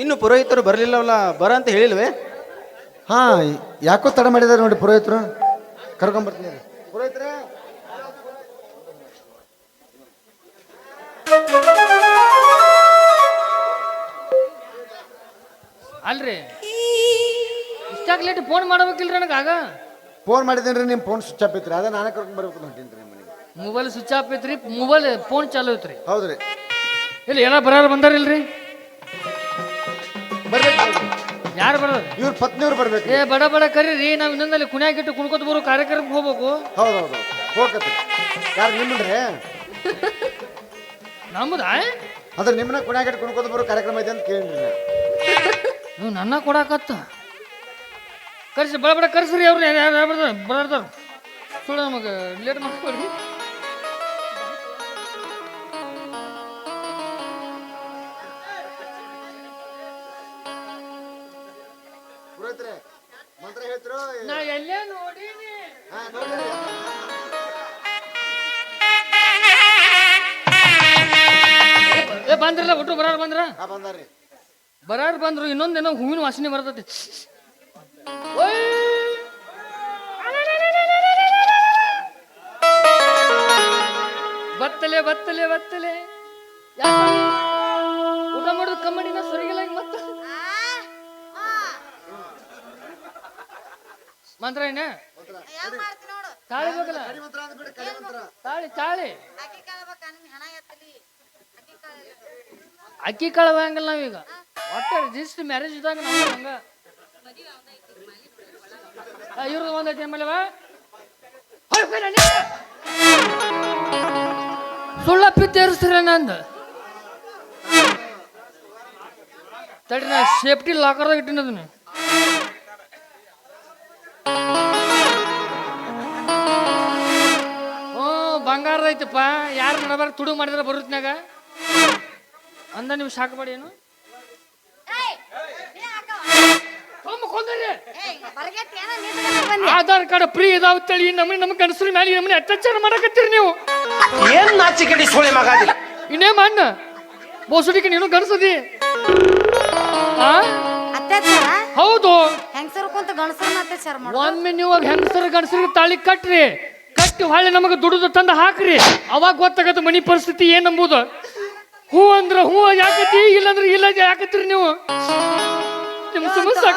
ಇನ್ನು ಪುರೋಹಿತರು ಬರಲಿಲ್ಲವಲ್ಲ, ಬರ ಅಂತ ಹೇಳಿಲ್ವೇ? ಹಾ, ಯಾಕೋ ತಡ ಮಾಡಿದಾರೆ ನೋಡಿ ಪುರೋಹಿತರು. ಕರ್ಕೊಂಬರ್ತೀನಿ ಪುರೋಹಿತರೇ. ಅಲ್ರಿ ಇಷ್ಟಾಗ ಲೇಟ್ ಫೋನ್ ಮಾಡ್ಬೇಕಿಲ್ರಿ ನನಗಾಗ. ಫೋನ್ ಮಾಡಿದ್ದೇನೆ, ನಿಮ್ಮ ಫೋನ್ ಸ್ವಿಚ್ ಆಫ್ ಐತ್ರಿ, ಅದೇ ನಾನೇ ಕರ್ಕೊಂಡ್ ಬರ್ಬೇಕು ಹೊಂಟೀನಿ ನಿಮ್ಮ ಮನೆಗೆ. ಮೊಬೈಲ್ ಸ್ವಿಚ್ ಆಫ್ ಐತ್ರಿ, ಮೊಬೈಲ್ ಫೋನ್ ಚಾಲು ಐತ್ರಿ. ಹೌದ್ರಿ, ಇಲ್ಲಿ ಎಲ್ಲ ಬರೋರು ಬಂದಾರಿಲ್ರಿ? ಬರ್ಬೇಕು. ಯಾರು ಬರೋದು? ಇವ್ರ ಪತ್ನಿಯವ್ರು ಬರ್ಬೇಕು. ಏ ಬಡ ಬಡ ಕರೀರಿ, ನಾವು ಇನ್ನೊಂದಲ್ಲಿ ಕುಣಿಯಾಗಿಟ್ಟು ಕುಣ್ಕೋತ ಬರೋ ಕಾರ್ಯಕ್ರಮಕ್ಕೆ ಹೋಗ್ಬೇಕು. ಹೌದೌದು, ಹೋಗತ್ರಿ. ಯಾರು ನಿಮ್ಮನ್ರಿ? ನಮ್ಮದ ಅದ್ರ ನಿಮ್ಮನ್ನ ಕುಣ್ಯಾಗಿಟ್ಟು ಕುಣ್ಕೋತ ಬರೋ ಕಾರ್ಯಕ್ರಮ ಐತೆ ಅಂತ ಕೇಳಿದ್ರಿ. ನೀವು ನನ್ನ ಕೊಡಾಕತ್ತ ಕರ್ಸಿ ಬಡ ಬಡ ಕರ್ಸ್ರಿ. ಅವ್ರು ಯಾರು ಬರ್ತಾರ ಸುಳ್ಳು ನಮಗೆ ಲೇಟ್ ಮಾಡ್ಕೊಡ್ರಿ. ಪುರೋಹಿತರೇ, ಮಂತ್ರ ಹೇಳ್ತಿರೋ? ನಾ ಎಲ್ಲೇ ನೋಡೀನಿ. ಏ ಬಂದ್ರಲ್ಲ, ಒಟ್ಟು ಬರಾರು ಬಂದ್ರ? ಬಂದಾರ್ರಿ. ಬರಾರು ಬಂದ್ರು. ಇನ್ನೊಂದೇನೋ ಹೂವಿನ ವಾಸನೆ ಬರ್ತೈತಿ. ಬತ್ತಲೆ ಬತ್ತಲೆ ಬತ್ತಲೆ. ಊಟ ಮಾಡೋದು ಕಮ್ಮಡಿನ ಸರಿಗಿಲ್ಲ ಮತ್ತ ಮಂತ್ರ ಏನ ತಾಳಿ ಬೇಕಲ್ಲ? ತಾಳಿ ತಾಳಿ ಅಕ್ಕಿ ಕಾಳು ಹಂಗಲ್ಲ ನಾವೀಗ. ಒಟ್ಟು ರಿಜಿಸ್ಟ್ರ್ ಮ್ಯಾರೇಜ್ ಇದ್ದಾಗ ನಾವು ಹಂಗ ಇವ್ರದ್ದು ಒಂದೈತಿ ಆಮೇಲೆ ಸುಳ್ಳಪ್ಪಿ ತೇರಿಸ್ತೀರ ನಂದು. ತಡಿ, ನಾ ಸೇಫ್ಟಿ ಲಾಕರ್ದಾಗ ಇಟ್ಟಿನ ಅದನ್ನ. ಬಂಗಾರದ ಐತಪ್ಪ. ಯಾರು ನಡಬಾರ ತುಡು ಮಾಡಿದ್ರೆ ಬರುತ್ನಾಗ ಅಂದ ನೀವು ಸಾಕಬೇಡಿ. ಏನು ಆಧಾರ್ ಕಾರ್ಡ್ ಫ್ರೀ ಇದಾವತ್ತಳಿ ನಮಗೆ ಗಣಸರ ಮೇಲೆ ನಮ್ಮನೆ ಅತ್ಯಾಚಾರ ಮಾಡಕತ್ತೀರಿ ನೀವು. ಏನ್ ನಾಚಿಕೆಡಿ ಸೋಳೆ ಮಗಾದಿಲ್ಲ. ಇನ್ನೇ ಮಣ್ಣ ಬೋಸುಡಿಕೆ ನೀನು ಗಣಸದಿ. ಹೌದು, ಒಮ್ಮೆ ನೀವು ಹೆಂಗಸರ ಗಣಸರಿಗೆ ತಾಳಿ ಕಟ್ರಿ, ಕಟ್ಟಿ ಹೊಳ್ಳಿ ನಮಗೆ ದುಡಿದು ತಂದು ಹಾಕ್ರಿ. ಅವಾಗ ಗೊತ್ತಾಗತ್ತ ಮನಿ ಪರಿಸ್ಥಿತಿ ಏನಂಬುದು. ಹೂ ಅಂದ್ರ ಹೂ ಯಾಕತಿ, ಇಲ್ಲಂದ್ರೆ ಇಲ್ಲ ಯಾಕತ್ರಿ ನೀವು. ನಿಮ್ ಸಮಸ್ಯೆ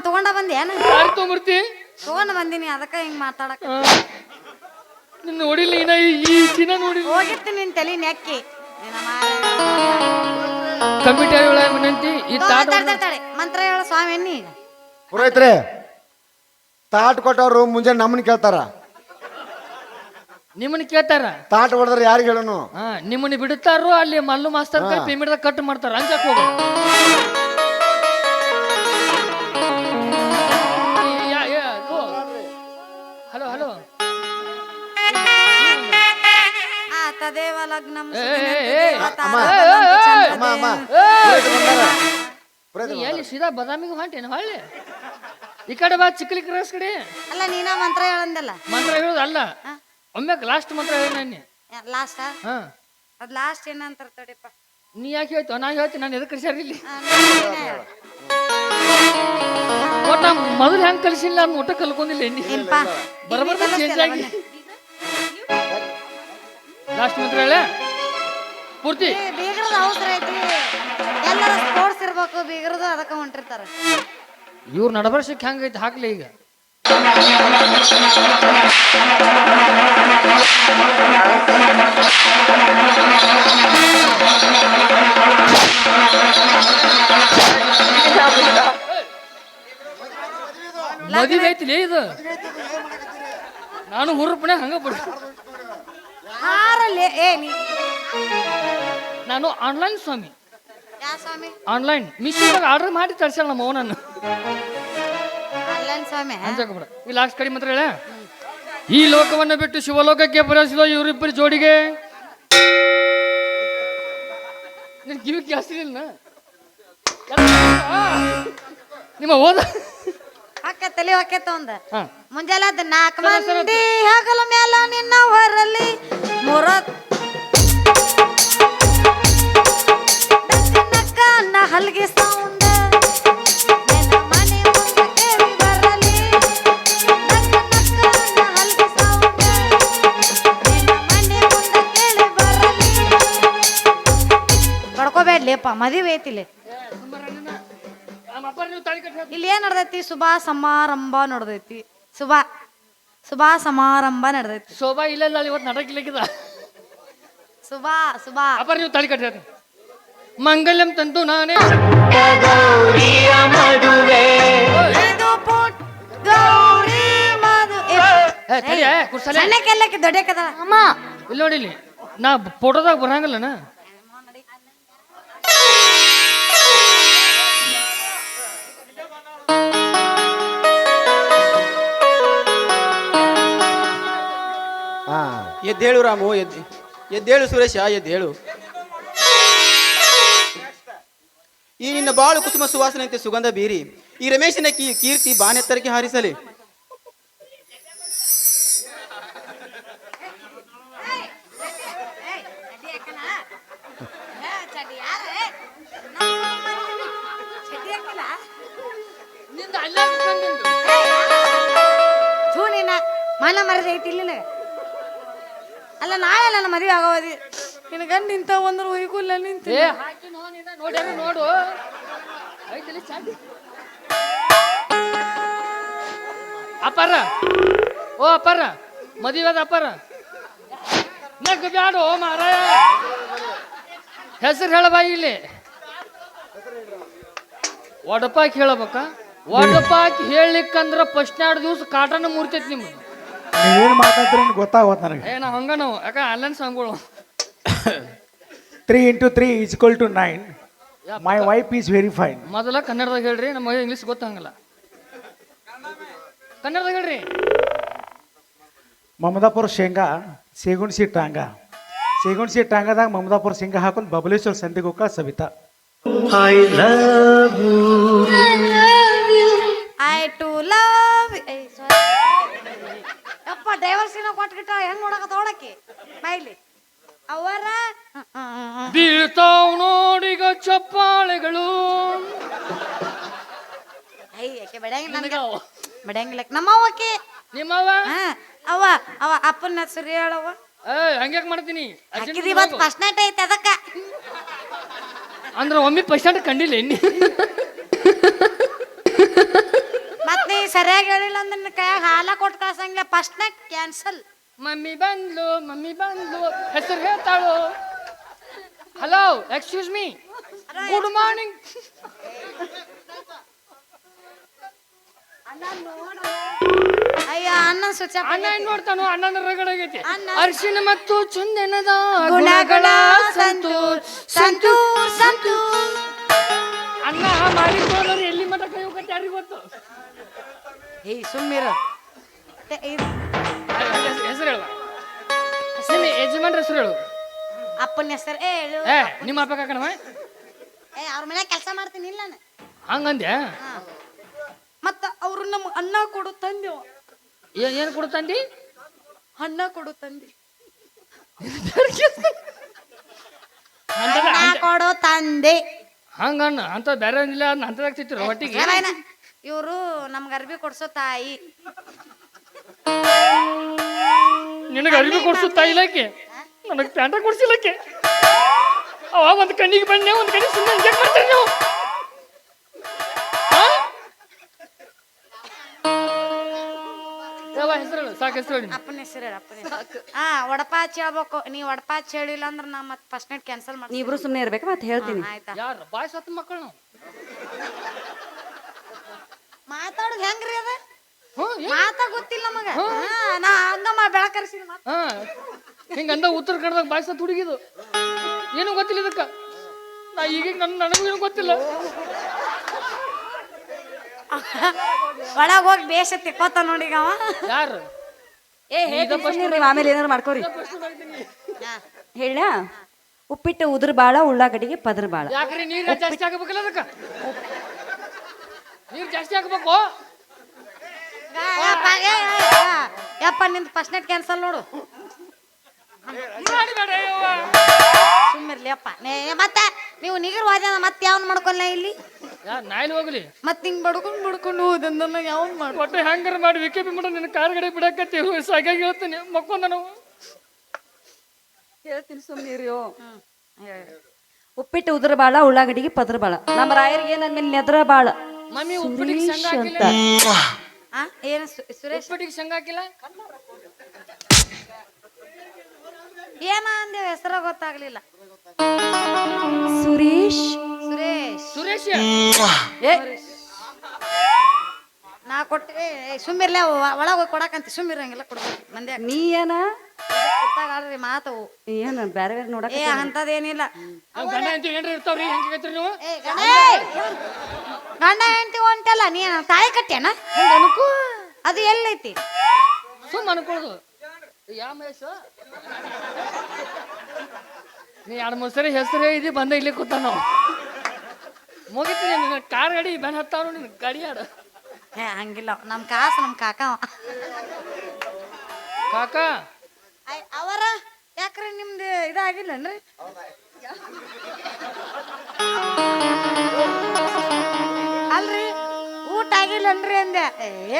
ತಗೊಂಡ ಬಂದಿ ಯಾರು ತೊಗೊಂಬರ್ತಿ? ತಗೊಂಡ ಬಂದಿನಿ, ಅದಕ್ಕ ಹಿಂಗ್ ಮಾತಾಡಕ. ನಿನ್ನ ನೋಡಿಲ್ಲ ಇನ್ನ ಈ ದಿನ ನೋಡಿ ಹೋಗಿತ್ತು ನಿನ್ ತಲೆ ನೆಕ್ಕಿ. ಕಮಿಟಿ ವಿನಂತಿ ಈ ತಾಟ ಮಂತ್ರ ಹೇಳ ಸ್ವಾಮಿ ಎನ್ನಿ. ಪುರೋಹಿತರೇ, ತಾಟ್ ಕೊಟ್ಟವ್ರು ಮುಂಜಾನೆ ನಮ್ಮನ್ನ ಕೇಳ್ತಾರ. ನಿಮ್ಮನ್ನ ಕೇಳ್ತಾರ? ತಾಟ್ ಹೊಡೆದ್ರೆ ಯಾರಿಗೆ ಹೇಳೋನು? ನಿಮ್ಮನ್ನ ಬಿಡುತ್ತಾರೋ ಅಲ್ಲಿ ಮಲ್ಲು ಮಾಸ್ತರ್ ಪೇಮೆಂಟ್ ಕಟ್ ಮಾಡ್ತಾರ. ಅಂಜಾಕ್ ಹೋಗ. ಹಲೋ ಹಲೋ, ತದೇವ ಲಗ್ನಂ ಎಲ್ಲಿ ಸೀದಾ ಬದಾಮಿಗೆ ಹೊಂಟೇನು ಹೊಳ್ಳಿ? ಈ ಕಡೆ ಬಾ, ಚಿಕ್ಕಲಿ ಕ್ರಾಸ್ ಕಡೆ. ಅಲ್ಲ ನೀನ ಮಂತ್ರ ಹೇಳಂದಲ್ಲ. ಮಂತ್ರ ಹೇಳುದು ಅಲ್ಲ, ಒಮ್ಮೆ ಲಾಸ್ಟ್ ಮಂತ್ರ ಹೇಳ ನಾನು. ಲಾಸ್ಟ್ ಅದ್ ಲಾಸ್ಟ್ ಏನಂತಾರ ತಡಿಪ್ಪ. ನೀ ಯಾಕೆ ಹೇಳ್ತು? ನಾ ಹೇಳ್ತೀನಿ. ನಾನು ಎದಕ್ಕೆ ಕಳಿಸ್ಯಾರ ಇಲ್ಲಿ? ಒಟ್ಟ ಮೊದಲು ಹೆಂಗ್ ಕಲಿಸಿಲ್ಲ ಅದ್ ಊಟ ಕಲ್ಕೊಂಡಿಲ್ಲ. ಬರಬರ್ ಚೇಂಜ್ ಆಗಿ ಲಾಸ್ಟ್ ಮಂತ್ರ ಹೇಳ ಪೂರ್ತಿ. ಬೀಗರದ ಅವಸರ ಐತಿ, ಎಲ್ಲರ ಸ್ಪೋರ್ಟ್ಸ್ ಇರ್ಬೇಕು. ಬೀಗರದ ಅದಕ್ಕ ಹೊಂಟಿರ್ತಾರ. ಇವ್ರ ನಡಬರ್ಸಕ್ಕೆ ಹೆಂಗೈತಿ ಹಾಕ್ಲಿ ಈಗ. ಮದುವೆ ಐತಿಲೇ ಇದು. ನಾನು ಹುರುಪಣೆ ಹಂಗ ಬಿಡ. ನಾನು ಆನ್ಲೈನ್ ಸ್ವಾಮಿ. ಆನ್ಲೈನ್ ಮಿಶೋದಾಗ ಆರ್ಡರ್ ಮಾಡಿ ತರ್ಸಲ್ಲ ನಮ್ಮ ಅವನನ್ನು. ಅಂಜಾಕಬೇಡ. ಈ ಲಾಸ್ಟ್ ಕಡೆ ಮಾತ್ರ ಹೇಳ. ಈ ಲೋಕವನ್ನು ಬಿಟ್ಟು ಶಿವಲೋಕಕ್ಕೆ ಪ್ರವೇಶಿಸಿದ ಇವರಿಬ್ಬರು ಜೋಡಿಗೆ ನಿನ್ ಕಿವಿ ಕೇಳಿಸ್ತಿಲ್ಲ ನಿಮ್ಮ ಹೋದ ತಲೆ ಹೊಕ್ಕೇತ ಒಂದ ಮುಂಜಾನೆ 4 ಮಂದಿ ಹಗಲ ಮೇಲ ನಿನ್ನ ಹೊರಲಿ ಹಲ್ಗೆ ಮದುವೆ ಐತಿ ಇಲ್ಲಿ. ನಮ್ಮ ಅಪ್ಪ ನೀವು ತಾಳಿ ಕಟ್ಟಿ ಇಲ್ಲಿ ಏನ್ ನಡ್ದೈತಿ? ಶುಭಾ ಸಮಾರಂಭ ನಡ್ದೈತಿ. ಶುಭಾ ಸಮಾರಂಭ ನಡ್ದೈತಿ. ಶೋಭಾ ಇಲ್ಲ ಇವತ್ತು ನಾಟಕ ಇಲ್ಲಕ್ಕಿದ. ಶುಭಾ ಅಪ್ಪ ನೀವು ತಾಳಿ ಕಟ್ಟಿ ಮಂಗಲ್ಯಂ ತಂತು ನಾನೇ ಇದು ಪುಟ್ ಗೌರಿ ಮದು ಕುರ್ಸಲೆ ಸಣ್ಣಕ್ಕೆಲ್ಲಕ್ಕೆ ದೊಡ್ಡಕ್ಕದ ಅಮ್ಮ. ಇಲ್ಲಿ ನೋಡಿ ಇಲ್ಲಿ ನಾ ಫೋಟೋದಾಗ ಬರಂಗಿಲ್ಲನ. ಹಾ ಎದ್ದೇಳು ರಾಮು, ಎದ್ದೇಳು ಸುರೇಶ, ಎದ್ದೇಳು. ಈ ನಿನ್ನ ಬಾಳು ಕುಸುಮ ಸುವಾಸನೆಯಂತೆ ಸುಗಂಧ ಬೀರಿ ಈ ರಮೇಶನ ಕೀರ್ತಿ ಬಾನೆತ್ತರಕ್ಕೆ ಹಾರಿಸಲಿ. ಮನ ಮರದ ಐತಿ ಇಲ್ಲಿ ಅಲ್ಲ. ನಾಳೆ ನನ್ನ ಮದುವೆ ಆಗೋದಿ ನಿನ್ನ ಗಂಡ ನಿಂತ ಒಂದ್ರು ಒಯ್ಗುಲ್ಲ ನಿಂತ. ನೋಡು ಅಪ್ಪಾರ, ಓ ಅಪ್ಪಾರ, ಮದುವೆ ಅದ ಅಪ್ಪಾರ. ನಗ್ ಬ್ಯಾಡು ಮಾರಾಯ, ಹೆಸರು ಹೇಳಬಾ ಇಲ್ಲಿ. ಒಡಪಾಕಿ ಹೇಳಬೇಕ. ಒಡಪಾಕಿ ಹೇಳಲಿಕ್ಕಂದ್ರ ಫಸ್ಟ್ 2 ದಿವಸ ಕಾಟನ ಮುರ್ತೈತಿ ನಿಮ್ಗೆ. ನೀವೇನು ಮಾತಾಡ್ತೀರಿ ಗೊತ್ತಾಗೋದು ನನಗೆ. ನಾ ಹಂಗ ನಾವು ಯಾಕ ಆನ್ಲೈನ್ ಸಾಂಗ್ಗಳು 3 × 3 = 9. My wife is very fine. ಮೊದಲ ಕನ್ನಡದಾಗ ಹೇಳ್ರಿ, ನಮಗೆ ಇಂಗ್ಲೀಷ್ ಗೊತ್ತಾಗಲ್ಲ. ಕನ್ನಡದಾಗ ಹೇಳ್ರಿ. ಮಮದಾಪುರ ಶೇಂಗಾ ಸೇಗುಣ್ಸಿ ಟಾಂಗ, ಸೇಗುಣ್ಸಿ ಟಾಂಗದಾಗ ಮಮದಾಪುರ ಶೇಂಗಾ ಹಾಕೊಂಡು ಬಬಲೇಶ್ವರ ಸಂಧಿಗೆ ಹೋಗ ಸವಿತಾ. ಐ ಟು ಲವ್ ಯಪ್ಪ ಡೈವರ್ಸಿನ ಕೊಟ್ಗಿಟ್ಟ ಹೆಂಗ್ ನೋಡಕ ತೋಡಕ್ಕೆ ಬೈಲಿ ಅವರ ಬೀಳ್ತಾವ್ ನೋಡಿಗ ಚಪ್ಪಾಳೆಗಳು. ಯಾಕೆ ಬೆಡಂಗಿಲ್ಲ ನಮ್ಮವ್ವಕ್ಕೆ. ನಿಮ್ಮವ್ವ ಅವ್ವ ಅವ ಅಪ್ಪನ ಹೆಸರು ಹೇಳವ್ವ. ಹಂಗ್ಯಾಕ್ ಮಾಡ್ತೀನಿ ಹಾಕಿದಿ ಇವತ್ತು ಫಸ್ಟ್ ನೈಟ್ ಐತೆ ಅದಕ್ಕ. ಅಂದ್ರೆ ಒಮ್ಮೆ ಫಸ್ಟ್ ನೈಟ್ ಕಂಡಿಲ್ಲ ಎಣ್ಣಿ. ಮತ್ತೆ ಸರಿಯಾಗಿ ಹೇಳಿಲ್ಲ ಅಂದ್ರೆ ನಿನ್ನ ಕೈಯಾಗ ಹಾಲ ಕೊಟ್ಟು ಕಳ್ಸಂಗಿಲ್ಲ. First night cancel. ಮಮ್ಮಿ ಬಂದ್ಲು ಹೆಸರು ಹೇಳ್ತಾಳು. Hello, excuse me, good morning. ಅಯ್ಯ ಅಣ್ಣ ಸ್ವಿಚ್ ಆಫ್. ಅಣ್ಣ ಏನ್ ನೋಡ್ತಾನು? ಅಣ್ಣನ ರಗಡಾಗೈತಿ. ಅಣ್ಣ. ಅರಿಶಿನ ಮತ್ತು ಚಂದನದ ಗುಣಗಳ ಸಂತೂರ್ ಅಣ್ಣ ಮಾಡಿದ್ದವ್ರು ಎಲ್ಲಿ ಮಠ ಕೈ ಹೋಗತ್ತೆ ಯಾರಿಗೆ ಗೊತ್ತು? ಏಯ್ ಸುಮ್ಮಿರ. ಹೆಸರು ಹೇಳುವ. ನಿಮ್ಮ ಯಜಮಾನ್ರ ಹೆಸರು ಹೇಳು. ಅಪ್ಪನ ಹೆಸರು ಹೇಳು. ನಿಮ್ಮ ಅಪ್ಪ ಕಾಕಣವ ಅವ್ರ ಮನೆ ಕೆಲಸ ಮಾಡ್ತೀನಿ ಇಲ್ಲ ನಾನು. ಹಂಗಂದ್ಯಾ? ಮತ್ತ ಅವ್ರು ನಮ್ಗೆ ಅನ್ನ ಕೊಡು ತಂದೆವ. ಏನ್ ಕೊಡುತ್ತಂದಿ? ಅನ್ನ ಕೊಡು ತಂದಿ. ಅಂತದ ಕೊಡು ತಂದೆ. ಹಂಗಣ್ಣ ಅಂತ ಬೇರೆ ಇಲ್ಲ ಅಂತದಾಗ್ತಿತ್ತು ಒಟ್ಟಿಗೆ. ಇವರು ನಮ್ಗೆ ಅರ್ಬಿ ಕೊಡ್ಸೋ ತಾಯಿ. ನಿನಗೆ ಅರ್ಬಿ ಕೊಡ್ಸುತ್ತಾ ಇಲ್ಲಕ್ಕೆ, ನನಗೆ ಪ್ಯಾಂಟ ಕೊಡ್ಸಿಲ್ಲಕ್ಕೆ. ಅವ ಒಂದು ಕಣ್ಣಿಗೆ ಬಣ್ಣೆ, ಒಂದು ಕಣ್ಣಿಗೆ ಸುಮ್ಮನೆ ಇಂಜೆಕ್ಟ್ ಮಾಡ್ತೀರಿ ನೀವು. ಹೆಸರು ಸಾಕು, ಹೆಸರು ಹೇಳಿ. ಅಪ್ಪನ ಹೆಸರು ಹೇಳ. ಅಪ್ಪನ ಒಡಪಾಚಿ ಹೇಳ್ಬೇಕು. ನೀ ಒಡಪಾಚಿ ಹೇಳಿಲ್ಲ ಅಂದ್ರೆ ನಾ ಮತ್ತೆ ಫಸ್ಟ್ ನೈಟ್ ಕ್ಯಾನ್ಸಲ್ ಮಾಡ್ತೀನಿ. ಇಬ್ರು ಸುಮ್ಮನೆ ಇರ್ಬೇಕು. ಮತ್ತೆ ಹೇಳ್ತೀನಿ. ಆಯ್ತಾ? ಯಾರು ಬಾಯ್ ಸತ್ತು ಮಕ್ಕಳು ನಾವು ಮಾತಾಡೋದು ಹೆಂಗ್ರಿ ಅದ? ಮಾತಾ ಗೊತ್ತಿಲ್ಲ ನಮಗ. ನಾ ಹಂಗಮ್ಮ ಬೆಳಕರಿಸಿ ಹಿಂಗಂದ ಉತ್ತರ ಕನ್ನಡದಾಗ ಬಾಯ್ ಸತ್ತು ಹುಡುಗಿದು ಏನು ಗೊತ್ತಿಲ್ಲ ಇದಕ್ಕ. ನಾ ಈಗ ನನಗೂ ಏನು ಗೊತ್ತಿಲ್ಲ. ಒಳಗ ಹೋಗಿ ಬೇಷ ತಿಕ್ಕೋತ ನೋಡಿ ಅವ. ಯಾರು? ಆಮೇಲೆ ಏನಾರು ಮಾಡ್ಕೋರಿ. ಹೇಳ ಉಪ್ಪಿಟ್ಟು ಉದ್ರ ಬಾಳ, ಉಳ್ಳಾಗಡ್ಡಿಗೆ ಪದ್ರ ಬಾಳ. ಯಾಕ್ರಿ ನೀರು ಜಾಸ್ತಿ ಆಗಬೇಕಲ್ಲ ಅದಕ್ಕ? ನೀರು ಜಾಸ್ತಿ ಆಗ್ಬೇಕು. ಯಪ್ಪ ನಿಂದು ಫಸ್ಟ್ ನೈಟ್ ಕ್ಯಾನ್ಸಲ್ ನೋಡು. ಸುಮ್ಮಿರ್ಲಿ ಅಪ್ಪ. ಮತ್ತೆ ನೀವು ನಿಗರ್ ವಾದ ಮತ್ತೆ ಯಾವನ್ ಮಾಡ್ಕೊಲ್ಲ ಇಲ್ಲಿ? ನಾಯಿಲ್ ಹೋಗ್ಲಿ. ಮತ್ತೆ ಹಿಂಗ್ ಬಡ್ಕೊಂಡು ಹೋದಂದ ಯಾವನ್ ಮಾಡು. ಒಟ್ಟೆ ಹ್ಯಾಂಗರ್ ಮಾಡಿ ವಿಕೆಪಿ ಮಾಡ ನಿನ್ನ ಕಾರ್ಗಡೆ ಬಿಡಕತ್ತೀವಿ. ಸಾಗಾಗಿ ಹೇಳ್ತೀನಿ ಮಕ್ಕೊಂದ ನಾವು. ಹೇಳ್ತೀನಿ ಸುಮ್ಮನಿರಿಯೋ. ಉಪ್ಪಿಟ್ಟು ಉದುರ ಬಾಳ ಉಳ್ಳಾಗಡ್ಡಿಗೆ ಪದ್ರ ಬಾಳ ನಮ್ಮ ರಾಯರಿಗೆ ನನ್ಮೇಲೆ ನೆದ್ರ ಬಾಳ ಮಮ್ಮಿ ಉಪ್ಪಿಟ್ಟಿಗೆ ಸುರೇಶ್ ಶೇಂಗಾ ಹಾಕಿಲ್ಲ ಅಂತ ಆ ಏನು ಸುರೇಶ್ ಉಪ್ಪಿಟ್ಟಿಗೆ ಶೇಂಗಾ ಹಾಕಿಲ್ಲ ಏನ ಅಂದೆ ಹೆಸರ ಗೊತ್ತಾಗ್ಲಿಲ್ಲ. ಸುರೇಶ್ ಸುರೇಶ್ ಸುರೇಶ್ ಏ ನಾ ಕೊಟ್ಟೆ ಸುಮ್ಮಿರ್ಲೆ ಒಳಗೆ ಹೋಗಿ ಕೊಡಕಂತ ಸುಮ್ಮಿರಂಗಿಲ್ಲ ಕೊಡ್ಬೇಕು ಮಂದ್ಯಾಗ ನೀ ಏನ ಗೊತ್ತಾಗಲ್ರಿ ಮಾತವು. ಏನ ಬೇರೆ ಬೇರೆ ನೋಡಕ್ ಏ ಅಂತದೇನಿಲ್ಲ. ನಮ್ ಗಂಡ ಅಂತ ಏನ್ರಿ ಇರ್ತಾವ್ರಿ ಹೆಂಗೈತ್ರಿ ನೀವು ಗಂಡ ಹೆಂಡತಿ ಹೊಂಟಲ್ಲ ನೀ ತಾಯಿ ಕಟ್ಟ್ಯಾನ ಅದು ಎಲ್ಲೈತಿ ಸುಮ್ ಅನ್ಕೊಳ್ಳೋದು ಯಾವ ಮೇಷ ನೀ 2-3 ಸರಿ ಹೆಸರೇ ಇದಿ ಬಂದ ಇಲ್ಲಿ ಕೂತ ನಾವು ಮುಗಿತೀನಿ ನಿನ್ನ ಕಾರ್ ಗಾಡಿ ಬೆನ್ ಹತ್ತಾವ ನಿನ್ ಗಾಡಿ ಆಡ ಏ ಹಂಗಿಲ್ಲ ನಮ್ ಕಾಸು ನಮ್ ಕಾಕ ಕಾಕ ಅವರ ಯಾಕ್ರಿ ನಿಮ್ದು ಇದಾಗಿಲ್ಲನ್ರಿ ಅಲ್ರಿ ಊಟ ಆಗಿಲ್ಲನ್ರಿ ಅಂದೆ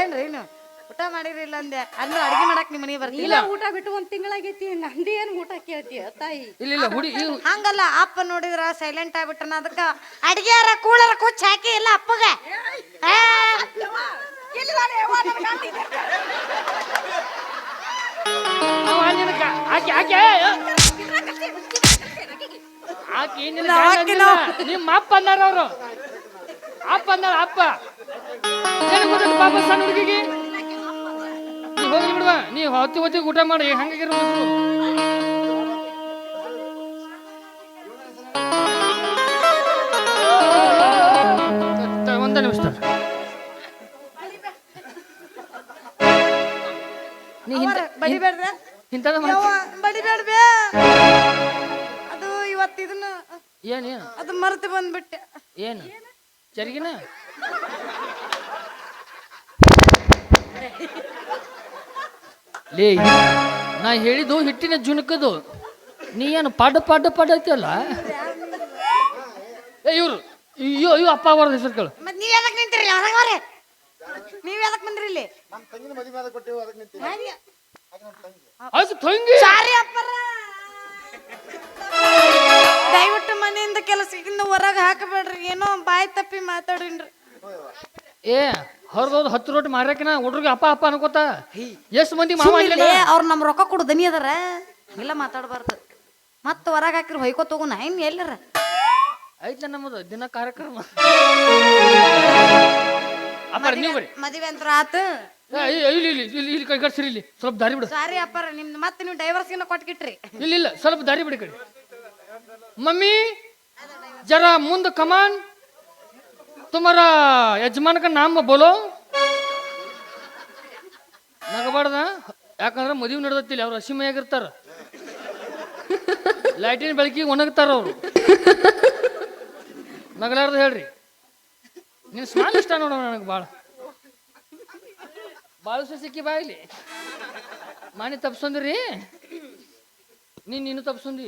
ಏನ್ರಿ ನೀವು ಊಟ ಮಾಡಿರಿಲ್ಲ ಅಂದೆ ಅಂದ್ರೆ ಅಡಿಗೆ ಮಾಡಕ್ ನಿಮ್ ಮನೆಗೆ ಬರ್ತಿಲ್ಲ. ಇಲ್ಲ ಊಟ ಬಿಟ್ಟು 1 ತಿಂಗಳಾಗೈತಿ ನಂದೇ ಏನ್ ಊಟ ಕೇಳ್ತೀಯ ತಾಯಿ ಇಲ್ಲ ಹುಡಿ ಹಂಗಲ್ಲ ಅಪ್ಪ ನೋಡಿದ್ರ ಸೈಲೆಂಟ್ ಆಗ್ಬಿಟ್ಟನ ಅದಕ್ಕ ಅಡಿಗೆಯಾರ ಕೂಳರ ಕುಚ್ಚ ಹಾಕಿ ಇಲ್ಲ ಅಪ್ಪಗ ಆಕೆ ಆಕೆ ಆಕೆ ನಿಮ್ಮ ಅಪ್ಪ ಅಂದಾರ ಅವರು ಅಪ್ಪ ಅಂದಾರ ಅಪ್ಪ ಏನು ಗೊತ್ತ ಪಾಪ ಸಣ್ಣ ಹುಡುಗಿಗೆ ನೀ ಹೋಗ್ಲಿ ಬಿಡುವ ನೀ ಹೊತ್ತಿ ಊಟ ಮಾಡಿ ಹಂಗಾಗಿರೋ ಒಂದ ನಿಮಿಷ ನೀ ಬಡಿಬೇಡ್ರೆ ಇಂಥದ ಬಡಿಬೇಡ್ಬೇ ಅದು ಇವತ್ತು ಇದನ್ನ ಏನು ಅದು ಮರೆತು ಬಂದ್ಬಿಟ್ಟೆ. ಏನು ಚರಿಗಿನ ಲೇ ನಾ ಹೇಳಿದ್ದು ಹಿಟ್ಟಿನ ಜುಣಕದು ನೀ ಏನು ಪಡ್ ಐತಿಯಲ್ಲ ಏ ಇವ್ರು ಇವ್ ಅಪ್ಪ ಅವರ ಹೆಸರು ಕೇಳು ಮತ್ ನೀವ್ ಯಾಕೆ ನಿಂತಿರಲ್ಲ ಹೊರಗೆ ನೀವ್ ಯಾಕೆ ಬಂದ್ರಿ ಇಲ್ಲಿ ಅದು ತಂಗಿ ಸಾರಿ ಅಪ್ಪರ ದಯವಿಟ್ಟು ಮನೆಯಿಂದ ಕೆಲಸದಿಂದ ಹೊರಗೆ ಹಾಕಬೇಡ್ರಿ ಏನೋ ಬಾಯಿ ತಪ್ಪಿ ಮಾತಾಡಿನ್ರಿ. ಏ ಹೊರದೋದು 10 ರೋಟಿ ಮಾರ್ಯಾಕಿನ ಹುಡ್ರಿಗೆ ಅಪ್ಪ ಅಪ್ಪ ಅನ್ಕೋತ ಎಷ್ಟು ಮಂದಿ ಮಾವ ಇಲ್ಲ ಅವ್ರು ನಮ್ ರೊಕ್ಕ ಕೊಡು ದನಿ ಅದಾರ ಇಲ್ಲ ಮಾತಾಡಬಾರ್ದು ಮತ್ತ ಹೊರಗೆ ಹಾಕಿರಿ ಹೊಯ್ಕೋ ತಗೋಣ ಇನ್ ಎಲ್ಲರ ಐತೆ ನಮ್ಮದು ದಿನ ಕಾರ್ಯಕ್ರಮ ಅಪ್ಪ ನೀವು ಬರ್ರಿ ಮದುವೆ ಅಂತ ಆತು. ಇಲ್ಲಿ ಕೈ ಗಡ್ಸಿರಿ ಇಲ್ಲಿ ಸ್ವಲ್ಪ ದಾರಿ ಬಿಡು ಸಾರಿ ಅಪ್ಪರ ನಿಮ್ದು ಮತ್ತೆ ನೀವು ಡೈವರ್ಸ್ಗಿನ್ನ ಕೊಟ್ಕಿಟ್ರಿ ಇಲ್ಲ ಸ್ವಲ್ಪ ದಾರಿ ಬಿಡಿ ಕಡೆ मम्मी जरा मुंद कमान तुम्हारा यजमान का नाम बोलो ನಗಬಾರ್ದ ಯಾಕಂದ್ರೆ ಮದುವೆ ನಡೆದತ್ತಿಲ್ಲ ಅವ್ರು ಹಸಿಮೆಯಾಗಿರ್ತಾರ ಲೈಟಿನ ಬೆಳಕಿಗೆ ಒಣಗ್ತಾರ ಅವರು ನಗಲಾರ್ದ ಹೇಳ್ರಿ ನಿನ್ ಸ್ನಾನ ಇಷ್ಟ ನೋಡ ನನಗೆ ಭಾಳ ಸಿಕ್ಕಿ ಬಾಯಿಲಿ ಮಾನಿ ತಪ್ಸಂದ್ರಿ ನೀನು ತಪ್ಸಂದಿ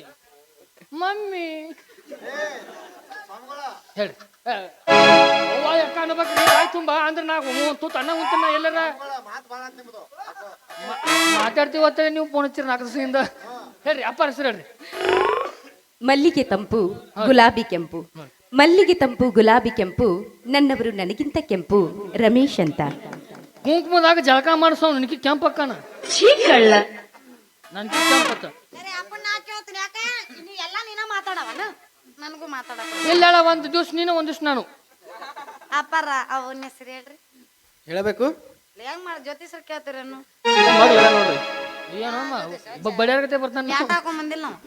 ಮಮ್ಮಿ ಹೇಳಿ ಯಾಕ ಅನ್ಬೇಕ್ರಿ ಆಯ್ತು ತುಂಬಾ ಅಂದ್ರೆ ನಾವು ತೂತ್ ಅನ್ನ ಉಂತನ ಎಲ್ಲರ ಮಾತಾಡ್ತೀವತ್ತ ನೀವು ಫೋನ್ ಹಚ್ಚಿರ 4 ದಿವಸದಿಂದ ಹೇಳ್ರಿ ಅಪ್ಪ ಹೆಸರು ಹೇಳ್ರಿ ಮಲ್ಲಿಗೆ ತಂಪು ಗುಲಾಬಿ ಕೆಂಪು ಮಲ್ಲಿಗೆ ತಂಪು ಗುಲಾಬಿ ಕೆಂಪು ನನ್ನವರು ನನಗಿಂತ ಕೆಂಪು ರಮೇಶ್ ಅಂತ ಕುಂಕುಮದಾಗ ಜಳಕ ಮಾಡಿಸೋ ನನಗೆ ಕೆಂಪಕ್ಕನ ಚೀಕಳ್ಳ ನನ್ಗೆ ಕೆಂಪತ್ತ ಎಲ್ಲ ನೀನ ಮಾತಾಡವನ ನನಗೂ ಮಾತಾಡಕ ಇಲ್ಲ ಒಂದು ದಿವ್ಸ ನೀನು ಒಂದು ದಿವ್ಸ ನಾನು ಅಪ್ಪರ ಅವನ ಹೆಸರು ಹೇಳ್ರಿ ಹೇಳಬೇಕು ಹೆಂಗ್ ಮಾಡಿ ಜ್ಯೋತಿಷ್ಯರ್ ಕೇಳ್ತೀರೇನು ನೋಡ್ರಿ ಏನೋ ಬಡಿಯಾರ್ಗತೆ ಬರ್ತಾನೆ ಯಾಕೆ ಹಾಕೊಂಡ್ ಬಂದಿಲ್ಲ ನಾವು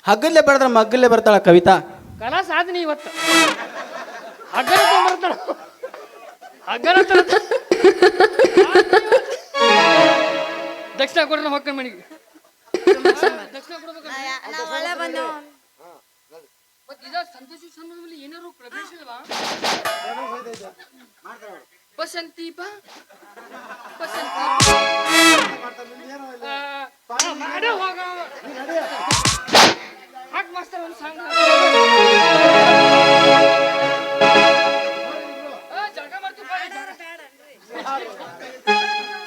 ಹಗ್ಗಲ್ಲೇ ಬೆಳೆದ್ರ ಮಗ್ಗಲ್ಲೇ ಬರ್ತಾಳ ಕವಿತಾ ಕಲಾ ಸಾಧನೆ ಇವತ್ತು ಹಗ್ಗನ ತೊಗೊಂಡ್ಬರ್ತಾಳ ಹಗ್ಗನ ದಕ್ಷಿಣ ಕೊಡ್ರಿ ನಾವು ಹೊಕ್ಕ ಮನೆಗೆ ದಕ್ಷಿಣ ಕೊಡ್ಬೇಕು ನಾವು ಒಳ್ಳೆ ಬಂದೆವು ಸಂತೋಷ ಸಂಬಂಧದಲ್ಲಿ ಏನಾರು ಪ್ರವೇಶ ಇಲ್ವಾ ಬಸಂತಿ ಬಾ ಬಸಂತಿ ಮಾಡ ಹೋಗ ಹಾಕ್ ಮಾಸ್ತರ್ ಒಂದು ಸಾಂಗ್ ಜಳಕ ಮಾಡ್ತೀವಿ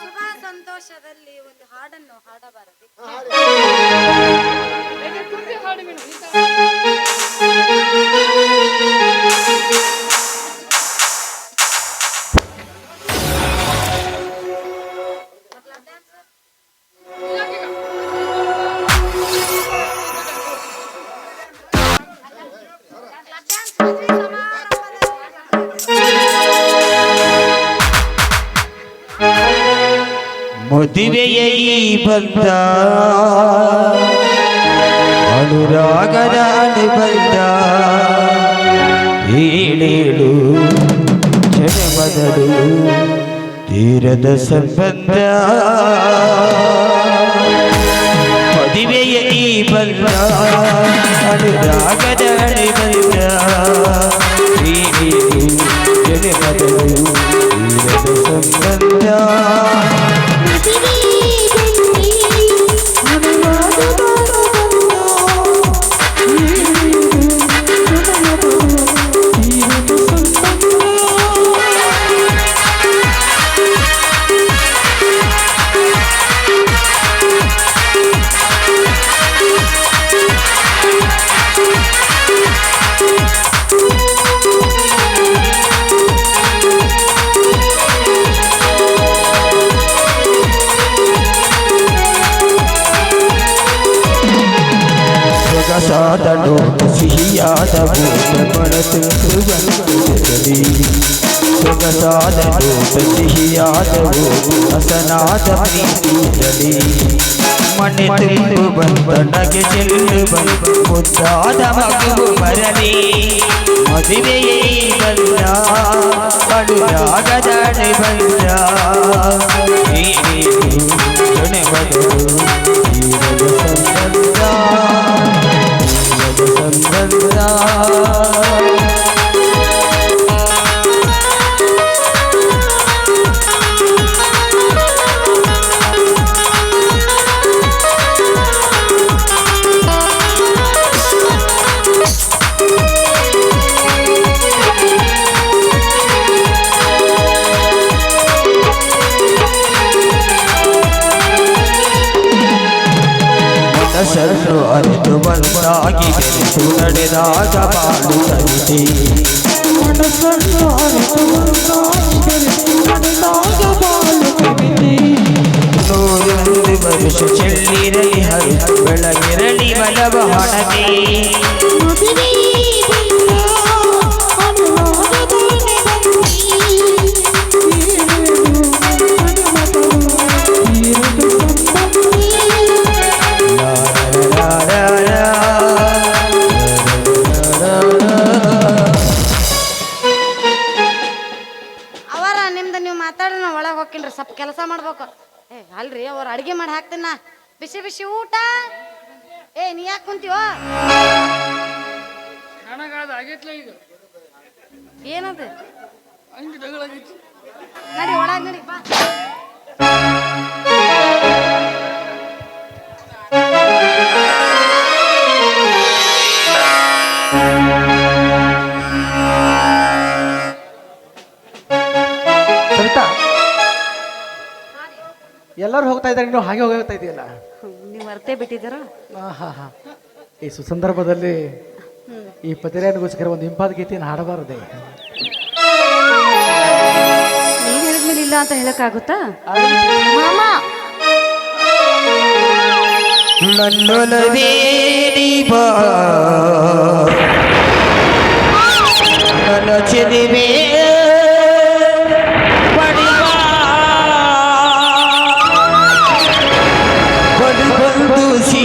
ಶುಭ ಸಂತೋಷದಲ್ಲಿ ಒಂದು ಹಾಡನ್ನು ಹಾಡಬಾರದು ಹಾಡು ಮದುವೆಯ ಈ ಬಂದ ಅನುರಾಗದ ಅನುಬಂಧ ಏಳೇಳು ಜನ್ಮದಳು ತೀರದ ಸಂಬಂಧ ಮದುವೆಯ ಈ ಬಂದ ಅನುರಾಗದ ಅನುಬಂಧ ಏಳೇಳು ಜನ್ಮದಳು ತೀರದ ಸಂಬಂಧ ಸೊಗಸಾದಳು ಸಿಹಿಯಾದ ಮನಸ್ಸುಗಳಿ ಸೊಗಸಾದಳು ಸಿಹಿಯಾದವು ಹಸನಾದ ಪ್ರೀತಿಯಲಿ ಮನೆ ತುಂಬು ಬಂದ ನಗೆ ಚೆಲ್ಲು ಬಂದು ಮುದ್ದಾದ ಮಗುವು ಬರಲಿ ಮದುವೆಯೇ ಬಂದ ಅನುರಾಗದ ಬಂದ ಜೊನೆ ಬದಲು ಸಂಬಂಧ ಮನಸ್ಸನ್ನು ಅರಿತು ಬಂದಾಗಿ ಬೆರೆತು ನಡೆದಾಗ ಬಾಳು ಸರಿದೆ ಮನಸ್ಸನ್ನು ಅರಿತು ಬಂದಾಗಿ ಬೆರೆತು ನಡೆದಾಗ ಬಾಳು ಸರಿದೆ 101 ವರ್ಷ ಚೆಲ್ಲಿರಲಿ ಹರಿದು ಬೆಳಗಿರಲಿ ಬಲವ ಹಣತೆ ಅವರ ನಿಮ್ದು ನೀವು ಮಾತಾಡ್ರಿ ನಾ ಒಳಗೆ ಹೋಗ್ಕಿನ್ರಿ ಸ್ವಲ್ಪ ಕೆಲಸ ಮಾಡ್ಬೇಕು ಏ ಅಲ್ರಿ ಅವ್ರು ಅಡಿಗೆ ಮಾಡಿ ಹಾಕ್ತೀನ ಬಿಸಿ ಬಿಸಿ ಊಟ ಏ ನೀ ಯಾಕೆ ಕುಂತೀವ ನನಗಾದ ಆಗೈತ್ಲ ಈಗ ಏನದು ಹಂಗೆ ಜಗಳಾಗೈತಿ ನಡಿ ಒಳಗೆ ನಡಿ ಬಾ ಸರಿತಾ ಎಲ್ಲರೂ ಹೋಗ್ತಾ ಇದ್ದಾರೆ ನೀವು ಹಾಗೆ ಹೋಗ್ತಾ ಇದೆಯಲ್ಲ ನೀವು ಮರ್ತೇ ಬಿಟ್ಟಿದ್ದೀರ ಹಾ ಹಾ ಈ ಸುಸಂದರ್ಭದಲ್ಲಿ ಈ ಪತಿರಾಯನಿಗೋಸ್ಕರ ಒಂದು ಇಂಪಾದ ಗೀತೆಯನ್ನು ಹಾಡಬಾರದೆ ನೀನ್ ಹೇಳಿದ್ಮೇಲೆ ಇಲ್ಲ ಅಂತ ಹೇಳಕ್ಕಾಗುತ್ತಾ ಮಾಮ ನನ್ನೊಲವೇ ನೀ ಬಾ